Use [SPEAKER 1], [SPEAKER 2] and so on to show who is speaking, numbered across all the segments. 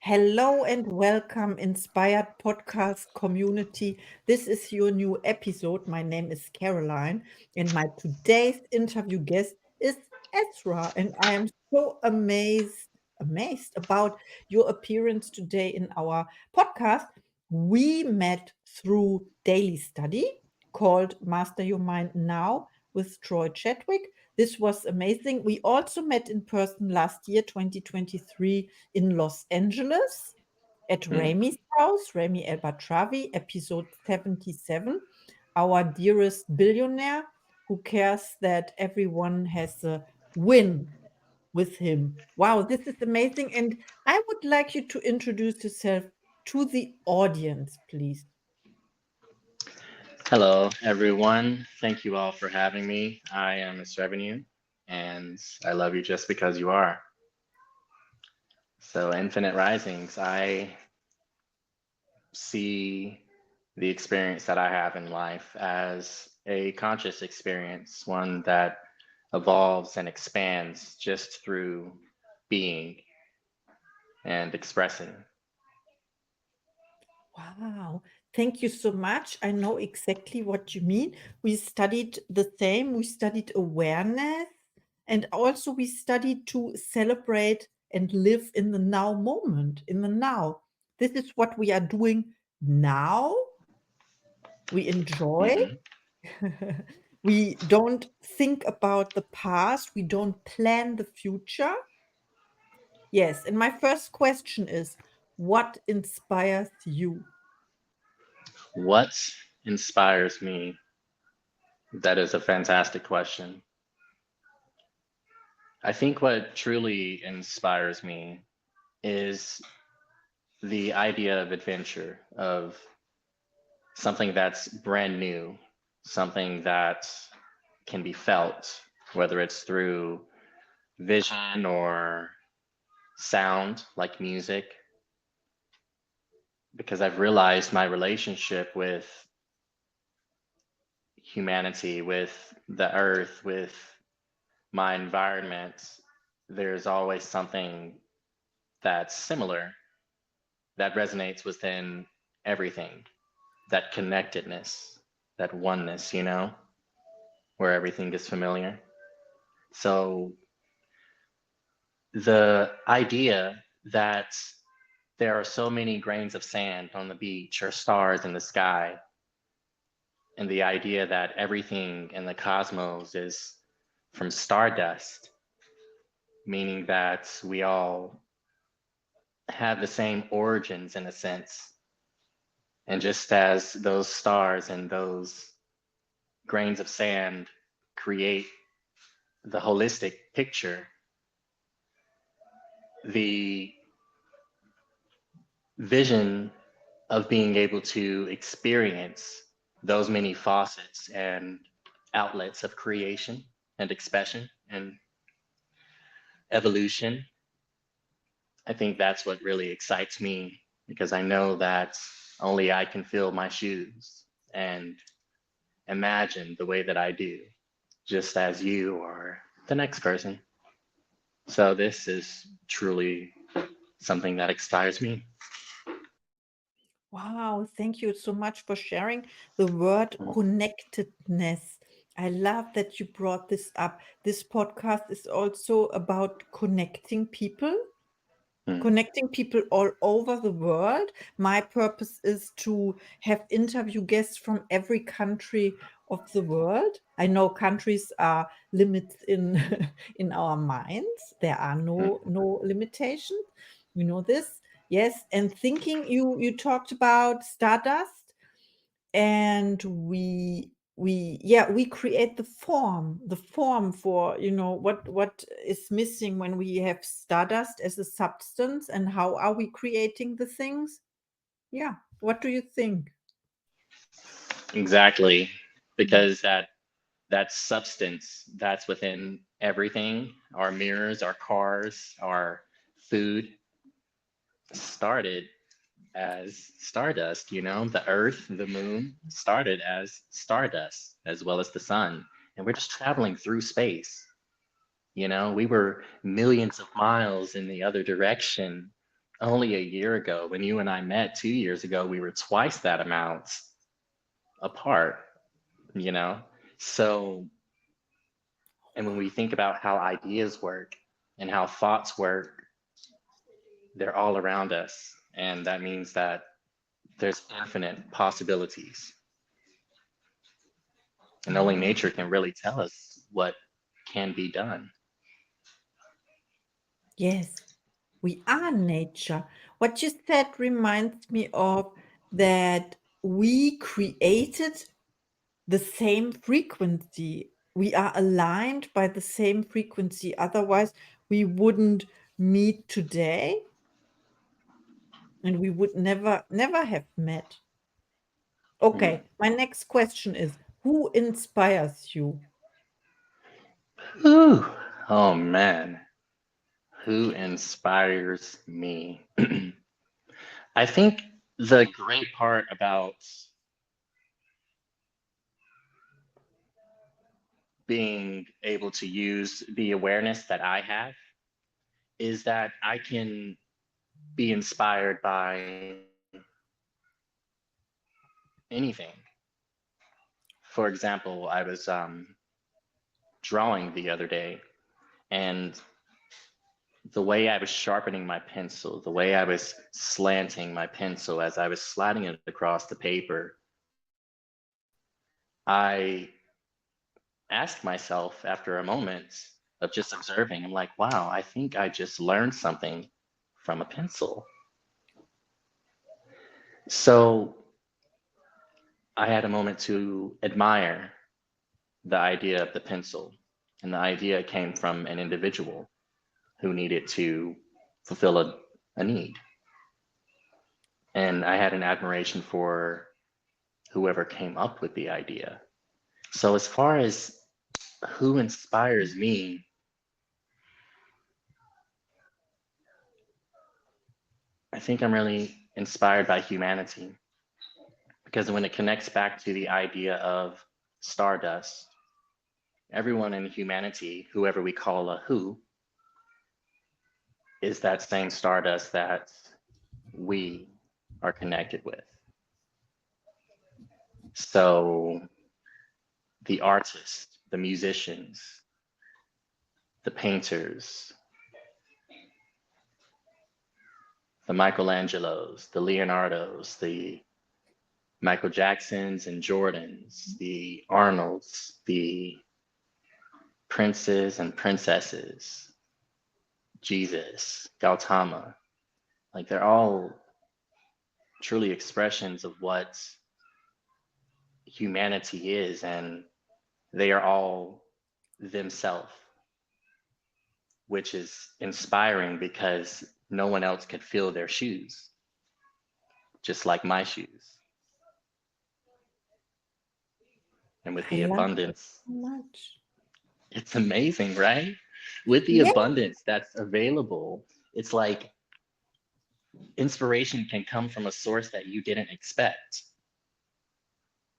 [SPEAKER 1] Hello and welcome, inspired podcast community. This is your new episode. My name is Caroline, and my today's interview guest is Esra. And I am so amazed about your appearance today in our podcast. We met through daily study called Master Your Mind Now with Troy Chadwick. This was amazing. We also met in person last year, 2023 in Los Angeles at
[SPEAKER 2] Hmm.
[SPEAKER 1] Rami's house, Rami El Batravi, episode 77, our dearest billionaire who cares that everyone has a win with him. Wow, this is amazing. And I would like you to introduce yourself to the audience, please.
[SPEAKER 2] Hello, everyone. Thank you all for having me. I am Esre, and I love you just because you are. So, Infinite Risings, I see the experience that I have in life as a conscious experience, one that evolves and expands just through being and expressing.
[SPEAKER 1] Wow, thank you so much. I know exactly what you mean. We studied the same. We studied awareness and also we studied to celebrate and live in the now moment, in the now. This is what we are doing now. We enjoy.
[SPEAKER 2] Hmm.
[SPEAKER 1] We don't think about the past. We don't plan the future. Yes. And my first question is, what inspires you?
[SPEAKER 2] What inspires me? That is a fantastic question. I think what truly inspires me is the idea of adventure, of something that's brand new, something that can be felt, whether it's through vision or sound, like music, because I've realized my relationship with humanity, with the earth, with my environment, there's always something that's similar that resonates within everything, that connectedness, that oneness, where everything is familiar. So the idea that there are so many grains of sand on the beach or stars in the sky, and the idea that everything in the cosmos is from stardust, meaning that we all have the same origins in a sense. And just as those stars and those grains of sand create the holistic picture, the vision of being able to experience those many faucets and outlets of creation and expression and evolution, I think that's what really excites me because I know that only I can fill my shoes and imagine the way that I do, just as you or the next person. So this is truly something that inspires me.
[SPEAKER 1] Wow, thank you so much for sharing the word connectedness. I love that you brought this up. This podcast is also about
[SPEAKER 2] Mm.
[SPEAKER 1] connecting people all over the world. My purpose is to have interview guests from every country of the world. I know countries are limits in in our minds. There are
[SPEAKER 2] Mm.
[SPEAKER 1] no limitations. We know this. Yes, and thinking you talked about Stardust and we create the form for what is missing when we have Stardust as a substance, and how are we creating the things. Yeah, what do you think?
[SPEAKER 2] Exactly, because that substance that's within everything, our mirrors, our cars, our food, started as stardust. The earth, the moon started as stardust, as well as the sun. And we're just traveling through space. We were millions of miles in the other direction, only a year ago, when you and I met 2 years ago, we were twice that amount apart, you know? So, and when we think about how ideas work and how thoughts work, they're all around us. And that means that there's infinite possibilities. And only
[SPEAKER 1] Ah,
[SPEAKER 2] nature can really tell us what can be done.
[SPEAKER 1] yes, we are nature. What you said reminds me of that we created the same frequency. We are aligned by the same frequency. Otherwise, we wouldn't meet today and we would never have met.
[SPEAKER 2] Hmm.
[SPEAKER 1] Okay, my next question is, who inspires you?
[SPEAKER 2] Whew. Oh man, who inspires me? I think the great part about being able to use the awareness that I have is that I can be inspired by anything. For example, I was drawing the other day, and the way I was sharpening my pencil, the way I was slanting my pencil as I was sliding it across the paper, I asked myself after a moment of just observing, I'm like, wow, I think I just learned something from a pencil. So I had a moment to admire the idea of the pencil. And the idea came from an individual who needed to fulfill a need. And I had an admiration for whoever came up with the idea. So, as far as who inspires me, I think I'm really inspired by humanity because when it connects back to the idea of stardust, everyone in humanity, whoever we call a who, is that same stardust that we are connected with. So the artists, the musicians, the painters, the Michelangelos, the Leonardos, the Michael Jacksons and Jordans, the Arnolds, the princes and princesses, Jesus, Gautama, like they're all truly expressions of what humanity is, and they are all themselves, which is inspiring because no one else could fill their shoes, just like my shoes. And with
[SPEAKER 1] I
[SPEAKER 2] the
[SPEAKER 1] love that
[SPEAKER 2] abundance,
[SPEAKER 1] so much.
[SPEAKER 2] it's amazing, right? With the
[SPEAKER 1] Yeah,
[SPEAKER 2] abundance that's available, it's like inspiration can come from a source that you didn't expect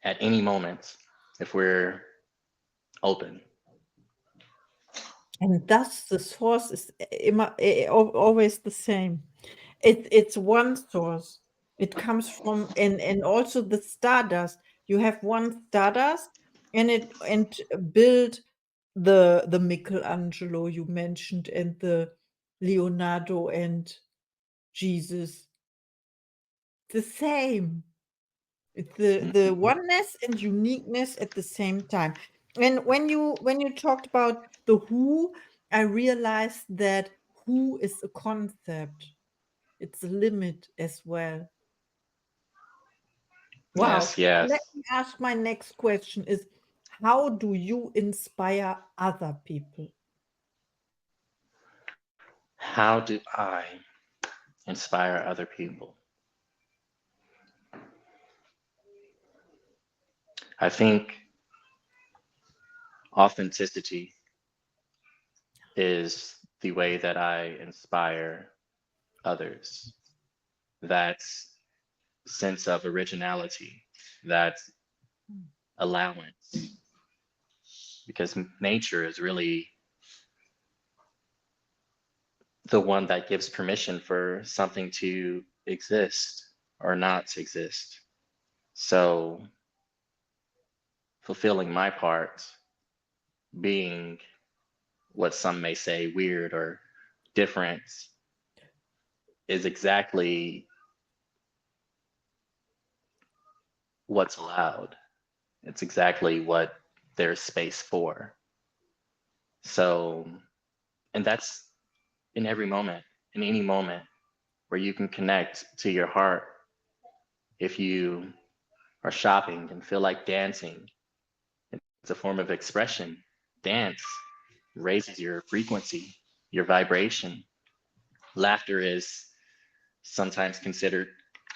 [SPEAKER 2] at any moment if we're open.
[SPEAKER 1] and thus the source is always the same. It's one source. It comes from and also the stardust. You have one stardust, and it and build the Michelangelo you mentioned and the Leonardo and Jesus. The same. It's the
[SPEAKER 2] Mhm.
[SPEAKER 1] oneness and uniqueness at the same time. And when you talked about the who, I realized that who is a concept. It's a limit as well. Wow.
[SPEAKER 2] Yes,
[SPEAKER 1] Let
[SPEAKER 2] yes.
[SPEAKER 1] me ask my next question is how do you inspire other people?
[SPEAKER 2] How do I inspire other people? I think authenticity is the way that I inspire others. That sense of originality, that allowance, because nature is really the one that gives permission for something to exist or not to exist. So fulfilling my part, being what some may say weird or different, is exactly what's allowed. It's exactly what there's space for. So, and that's in every moment, in any moment where you can connect to your heart. If you are shopping and feel like dancing, it's a form of expression. Dance raises your frequency, your vibration. Laughter is sometimes considered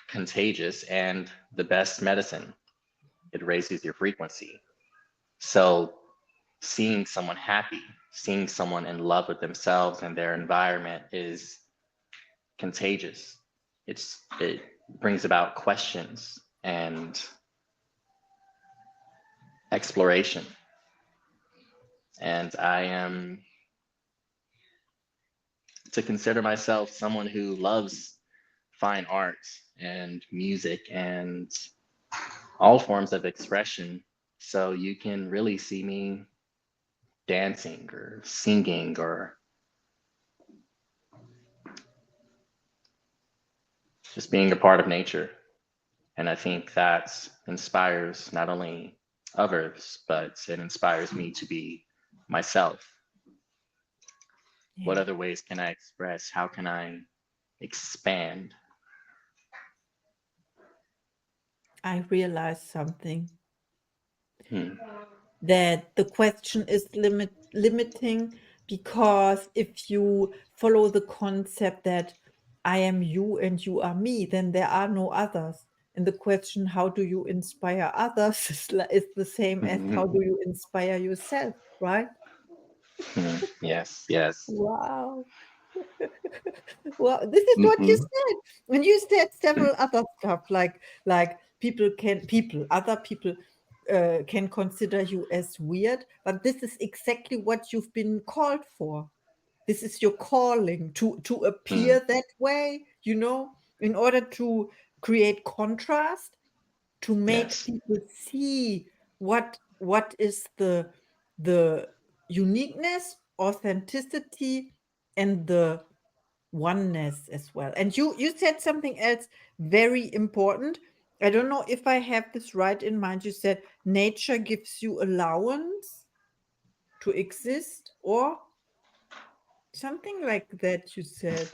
[SPEAKER 2] contagious and the best medicine. It raises your frequency. So, seeing someone happy, seeing someone in love with themselves and their environment is contagious. It brings about questions and exploration. And I am to consider myself someone who loves fine art and music and all forms of expression. So you can really see me dancing or singing or just being a part of nature. And I think that inspires not only others, but it inspires me to be myself. What
[SPEAKER 1] Yeah,
[SPEAKER 2] other ways can I express? How can I expand?
[SPEAKER 1] I realized something,
[SPEAKER 2] Hmm.
[SPEAKER 1] that the question is limiting, because if you follow the concept that I am you and you are me, then there are no others. And the question, how do you inspire others, is the same as how do you inspire yourself, right?
[SPEAKER 2] Hmm. Yes, yes.
[SPEAKER 1] Wow. Well, this is what you
[SPEAKER 2] Hmm.
[SPEAKER 1] said. And you said several other stuff, like other people can consider you as weird, but this is exactly what you've been called for. This is your calling to
[SPEAKER 2] Hmm.
[SPEAKER 1] appear that way, in order to create contrast, to make
[SPEAKER 2] Yes.
[SPEAKER 1] people see what is the uniqueness, authenticity, and the oneness as well. And you said something else very important. I don't know if I have this right in mind. You said nature gives you allowance to exist, or something like that you said.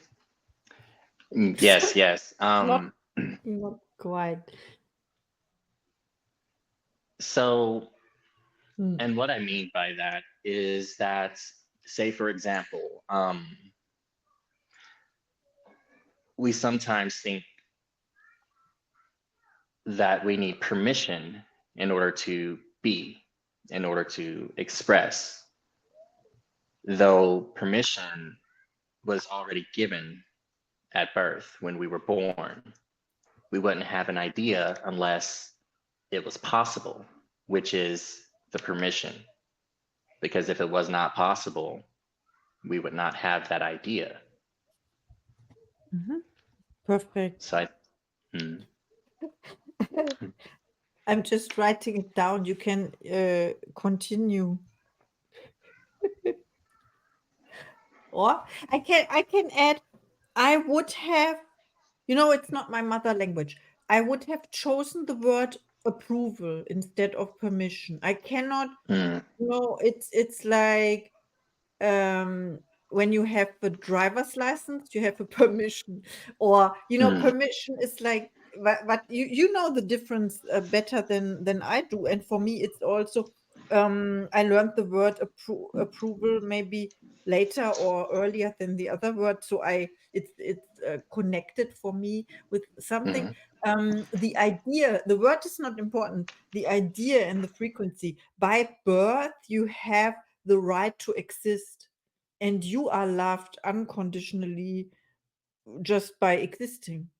[SPEAKER 2] Yes, yes.
[SPEAKER 1] Not not quite.
[SPEAKER 2] So,
[SPEAKER 1] Mm,
[SPEAKER 2] and what I mean by that is that, say, for example, we sometimes think that we need permission in order to be, in order to express, though permission was already given at birth when we were born. We wouldn't have an idea unless it was possible, which is the permission. Because if it was not possible, we would not have that idea.
[SPEAKER 1] mhm. Perfect.
[SPEAKER 2] So I, hmm,
[SPEAKER 1] I'm just writing it down. You can continue. Or I can add, I would have, it's not my mother language. I would have chosen the word approval instead of permission. I cannot,
[SPEAKER 2] hmm,
[SPEAKER 1] it's like, um when you have a driver's license, you have a permission, or
[SPEAKER 2] hmm,
[SPEAKER 1] permission is like, but you know the difference better than I do. And for me, it's also, I learned the word approval maybe later or earlier than the other word, so it's connected for me with something.
[SPEAKER 2] hmm,
[SPEAKER 1] The idea, the word is not important, the idea and the frequency. By birth, you have the right to exist, and you are loved unconditionally just by existing.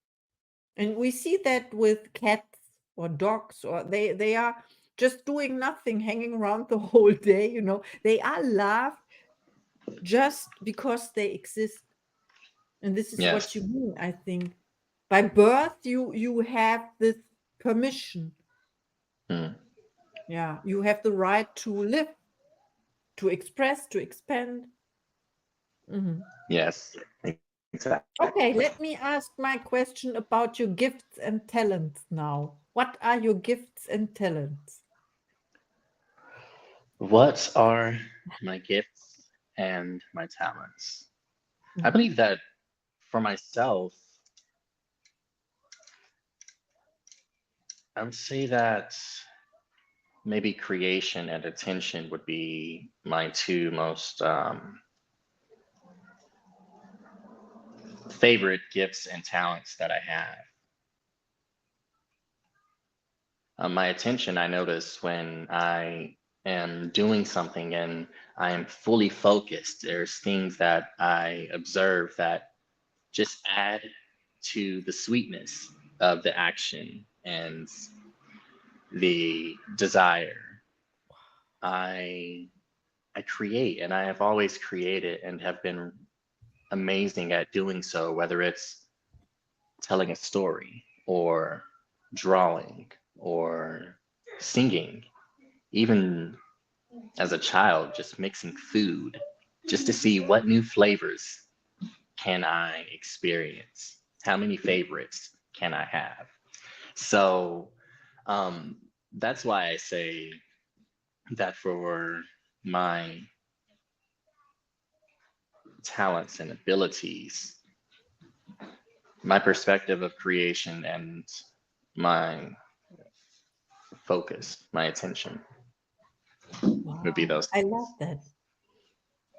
[SPEAKER 1] And we see that with cats or dogs, or they are just doing nothing, hanging around the whole day. They are loved just because they exist. And this is what you
[SPEAKER 2] Yes.
[SPEAKER 1] mean, I think. By birth, you have this permission.
[SPEAKER 2] Mm.
[SPEAKER 1] Yeah, you have the right to live, to express, to expand. Mhm.
[SPEAKER 2] Yes. Exactly.
[SPEAKER 1] Okay, let me ask my question about your gifts and talents now. What are your gifts and talents?
[SPEAKER 2] What are my gifts and my talents? I
[SPEAKER 1] Mhm.
[SPEAKER 2] believe that for myself, I would say that maybe creation and attention would be my two most favorite gifts and talents that I have. My attention, I notice when I am doing something and I am fully focused, there's things that I observe that just add to the sweetness of the action and the desire. I I create and I have always created and have been amazing at doing so, whether it's telling a story or drawing or singing, even as a child, just mixing food just to see what new flavors can I experience? How many favorites can I have? So um, that's why I say that for my talents and abilities, my perspective of creation and my focus, my attention would be
[SPEAKER 1] Wow,
[SPEAKER 2] those
[SPEAKER 1] I love
[SPEAKER 2] things.
[SPEAKER 1] that.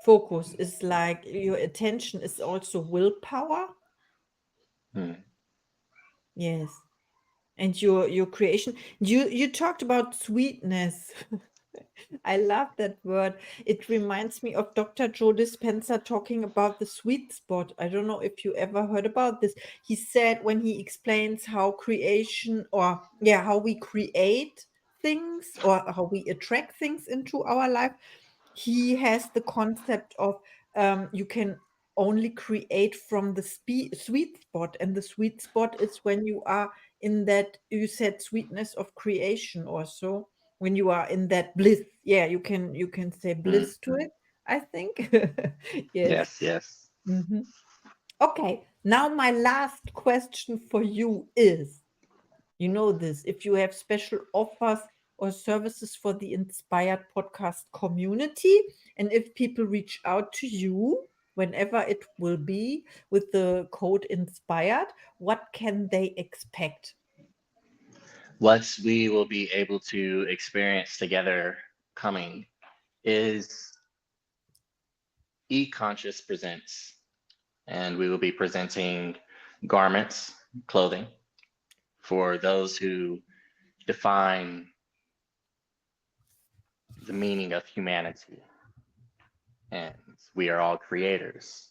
[SPEAKER 1] Focus is like your attention is also willpower.
[SPEAKER 2] Hmm.
[SPEAKER 1] Yes. And your creation. You talked about sweetness. I love that word. It reminds me of Dr. Joe Dispenza talking about the sweet spot. I don't know if you ever heard about this. He said when he explains how creation or yeah, how we create things or how we attract things into our life, he has the concept of you can only create from the sweet spot, and the sweet spot is when you are in that, you said, sweetness of creation or so, when you are in that bliss. Yeah, you can say
[SPEAKER 2] Hmm.
[SPEAKER 1] bliss to it, I think. Yes.
[SPEAKER 2] Yes, yes.
[SPEAKER 1] Mhm. Okay, now my last question for you is, you know this, if you have special offers or services for the Inspired podcast community, and if people reach out to you, whenever it will be, with the code Inspired, what can they expect?
[SPEAKER 2] What we will be able to experience together coming is E-Conscious Presents, and we will be presenting garments, clothing, for those who define the meaning of humanity. And we are all creators.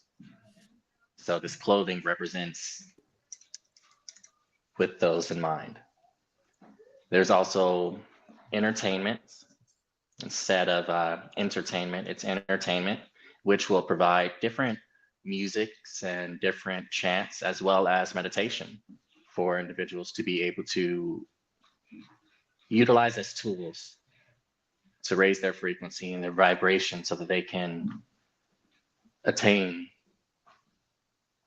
[SPEAKER 2] So this clothing represents with those in mind. There's also entertainment. Instead of entertainment, it's entertainment, which will provide different musics and different chants as well as meditation for individuals to be able to utilize as tools to raise their frequency and their vibration so that they can attain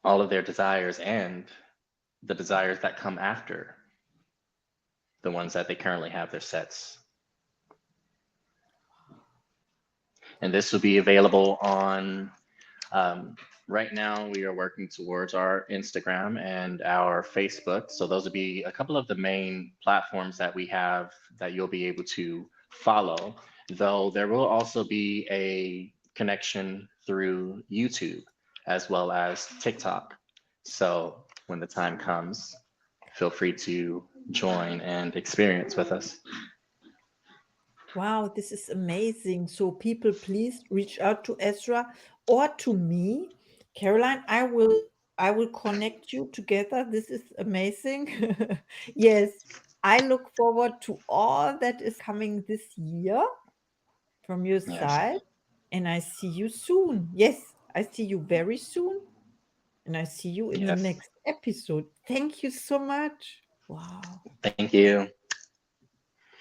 [SPEAKER 2] all of their desires and the desires that come after the ones that they currently have their sets. And this will be available on, right now we are working towards our Instagram and our Facebook. So those will be a couple of the main platforms that we have that you'll be able to follow, though there will also be a connection through YouTube as well as TikTok. So when the time comes, feel free to join and experience with us.
[SPEAKER 1] Wow, this is amazing. So people, please reach out to Ezra or to me. Caroline, I will connect you together. This is amazing. Yes, I look forward to all that is coming this year from your
[SPEAKER 2] Yes.
[SPEAKER 1] side, and I see you soon. Yes, I see you very soon. and I see you in the
[SPEAKER 2] Yes.
[SPEAKER 1] next episode. Thank you so much. Wow.
[SPEAKER 2] Thank you.